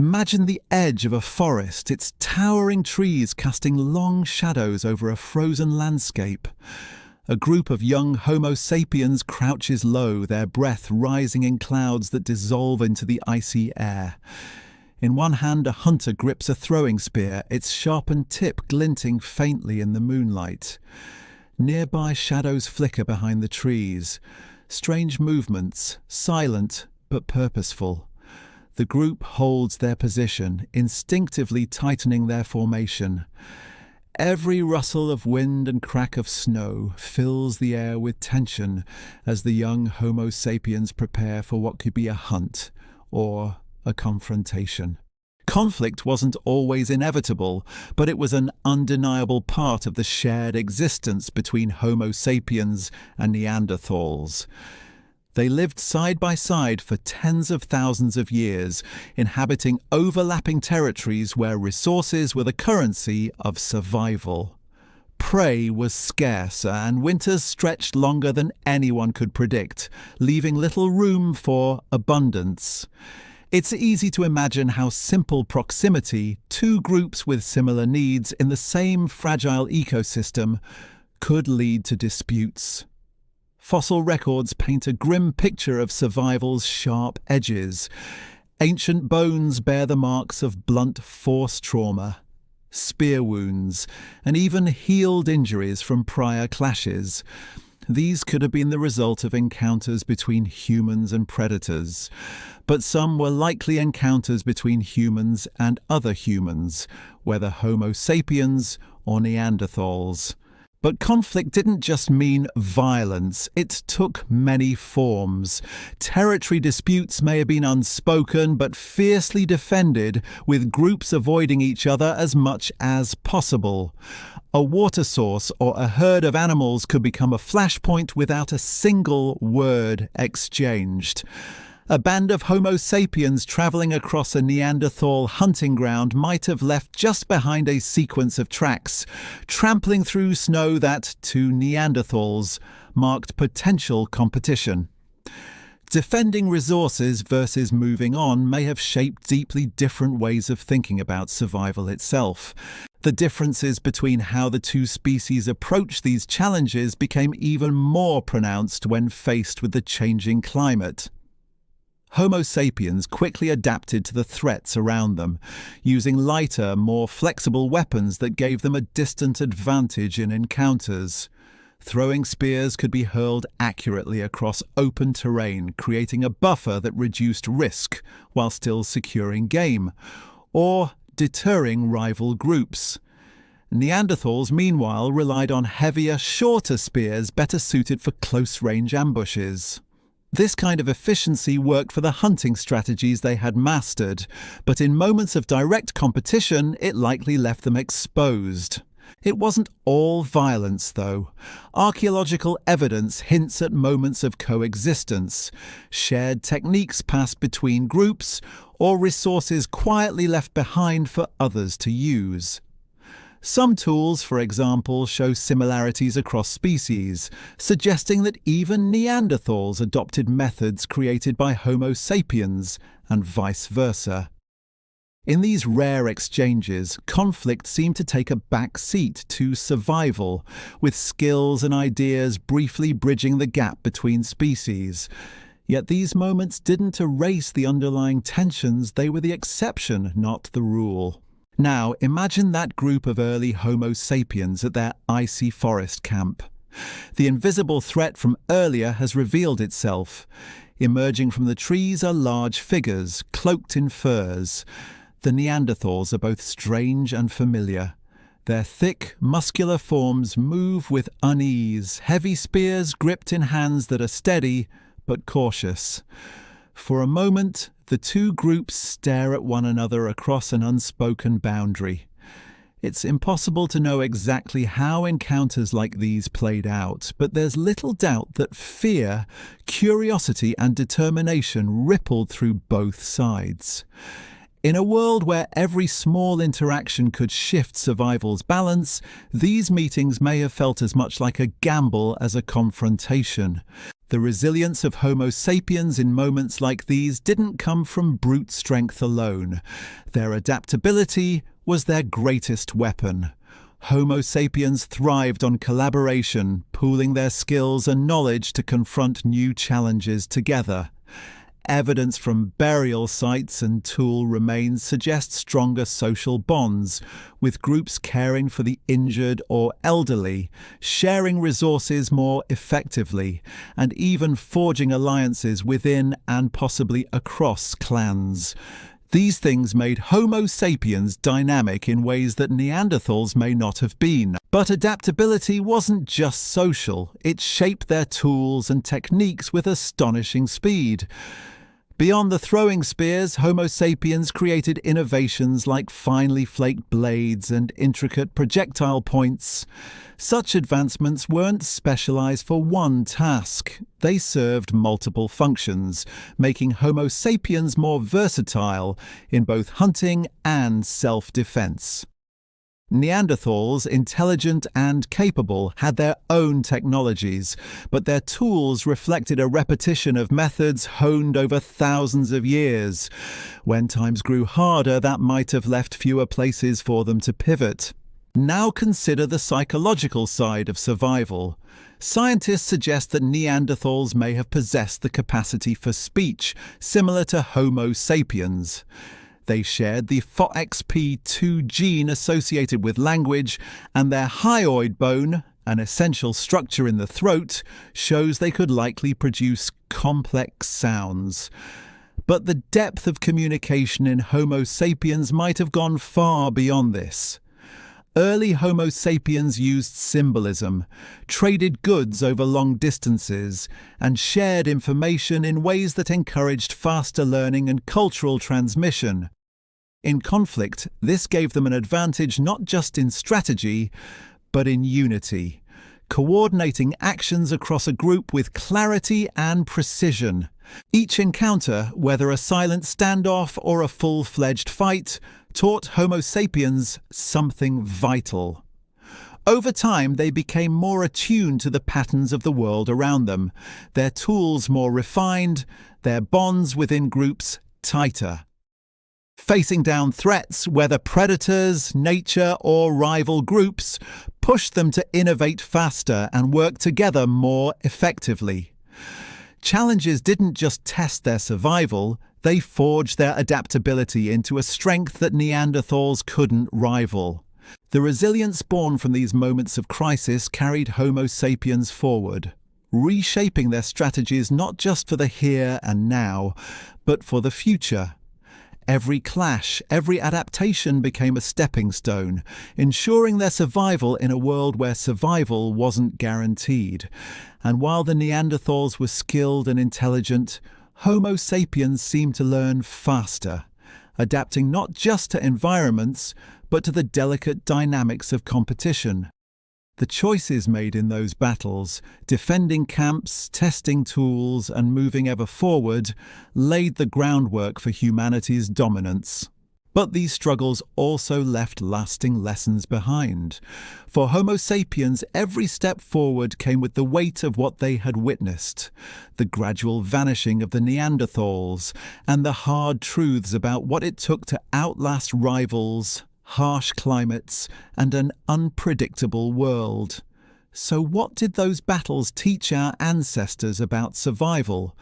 Imagine the edge of a forest, its towering trees casting long shadows over a frozen landscape. A group of young Homo sapiens crouches low, their breath rising in clouds that dissolve into the icy air. In one hand, a hunter grips a throwing spear, its sharpened tip glinting faintly in the moonlight. Nearby, shadows flicker behind the trees. Strange movements, silent but purposeful. The group holds their position, instinctively tightening their formation. Every rustle of wind and crack of snow fills the air with tension as the young Homo sapiens prepare for what could be a hunt or a confrontation. Conflict wasn't always inevitable, but it was an undeniable part of the shared existence between Homo sapiens and Neanderthals. They lived side by side for tens of thousands of years, inhabiting overlapping territories where resources were the currency of survival. Prey was scarcer, and winters stretched longer than anyone could predict, leaving little room for abundance. It's easy to imagine how simple proximity, two groups with similar needs in the same fragile ecosystem, could lead to disputes. Fossil records paint a grim picture of survival's sharp edges. Ancient bones bear the marks of blunt force trauma, spear wounds, and even healed injuries from prior clashes. These could have been the result of encounters between humans and predators, but some were likely encounters between humans and other humans, whether Homo sapiens or Neanderthals. But conflict didn't just mean violence, it took many forms. Territory disputes may have been unspoken but fiercely defended, with groups avoiding each other as much as possible. A water source or a herd of animals could become a flashpoint without a single word exchanged. A band of Homo sapiens travelling across a Neanderthal hunting ground might have left just behind a sequence of tracks, trampling through snow that, to Neanderthals, marked potential competition. Defending resources versus moving on may have shaped deeply different ways of thinking about survival itself. The differences between how the two species approached these challenges became even more pronounced when faced with the changing climate. Homo sapiens quickly adapted to the threats around them, using lighter, more flexible weapons that gave them a distant advantage in encounters. Throwing spears could be hurled accurately across open terrain, creating a buffer that reduced risk while still securing game, or deterring rival groups. Neanderthals, meanwhile, relied on heavier, shorter spears better suited for close-range ambushes. This kind of efficiency worked for the hunting strategies they had mastered, but in moments of direct competition, it likely left them exposed. It wasn't all violence, though. Archaeological evidence hints at moments of coexistence, shared techniques passed between groups, or resources quietly left behind for others to use. Some tools, for example, show similarities across species, suggesting that even Neanderthals adopted methods created by Homo sapiens, and vice versa. In these rare exchanges, conflict seemed to take a back seat to survival, with skills and ideas briefly bridging the gap between species. Yet these moments didn't erase the underlying tensions, they were the exception, not the rule. Now, imagine that group of early Homo sapiens at their icy forest camp. The invisible threat from earlier has revealed itself. Emerging from the trees are large figures, cloaked in furs. The Neanderthals are both strange and familiar. Their thick, muscular forms move with unease, heavy spears gripped in hands that are steady but cautious. For a moment, the two groups stare at one another across an unspoken boundary. It's impossible to know exactly how encounters like these played out, but there's little doubt that fear, curiosity, and determination rippled through both sides. In a world where every small interaction could shift survival's balance, these meetings may have felt as much like a gamble as a confrontation. The resilience of Homo sapiens in moments like these didn't come from brute strength alone. Their adaptability was their greatest weapon. Homo sapiens thrived on collaboration, pooling their skills and knowledge to confront new challenges together. Evidence from burial sites and tool remains suggests stronger social bonds, with groups caring for the injured or elderly, sharing resources more effectively, and even forging alliances within and possibly across clans. These things made Homo sapiens dynamic in ways that Neanderthals may not have been. But adaptability wasn't just social, it shaped their tools and techniques with astonishing speed. Beyond the throwing spears, Homo sapiens created innovations like finely flaked blades and intricate projectile points. Such advancements weren't specialized for one task. They served multiple functions, making Homo sapiens more versatile in both hunting and self-defense. Neanderthals, intelligent and capable, had their own technologies, but their tools reflected a repetition of methods honed over thousands of years. When times grew harder, that might have left fewer places for them to pivot. Now consider the psychological side of survival. Scientists suggest that Neanderthals may have possessed the capacity for speech, similar to Homo sapiens. They shared the FOXP2 gene associated with language, and their hyoid bone, an essential structure in the throat, shows they could likely produce complex sounds. But the depth of communication in Homo sapiens might have gone far beyond this. Early Homo sapiens used symbolism, traded goods over long distances, and shared information in ways that encouraged faster learning and cultural transmission. In conflict, this gave them an advantage not just in strategy, but in unity, coordinating actions across a group with clarity and precision. Each encounter, whether a silent standoff or a full-fledged fight, taught Homo sapiens something vital. Over time, they became more attuned to the patterns of the world around them, their tools more refined, their bonds within groups tighter. Facing down threats, whether predators, nature, or rival groups, pushed them to innovate faster and work together more effectively. Challenges didn't just test their survival, they forged their adaptability into a strength that Neanderthals couldn't rival. The resilience born from these moments of crisis carried Homo sapiens forward, reshaping their strategies not just for the here and now, but for the future. Every clash, every adaptation became a stepping stone, ensuring their survival in a world where survival wasn't guaranteed. And while the Neanderthals were skilled and intelligent, Homo sapiens seemed to learn faster, adapting not just to environments, but to the delicate dynamics of competition. The choices made in those battles, defending camps, testing tools, and moving ever forward, laid the groundwork for humanity's dominance. But these struggles also left lasting lessons behind. For Homo sapiens, every step forward came with the weight of what they had witnessed, the gradual vanishing of the Neanderthals, and the hard truths about what it took to outlast rivals, harsh climates, and an unpredictable world. So what did those battles teach our ancestors about survival?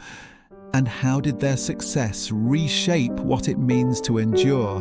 And how did their success reshape what it means to endure?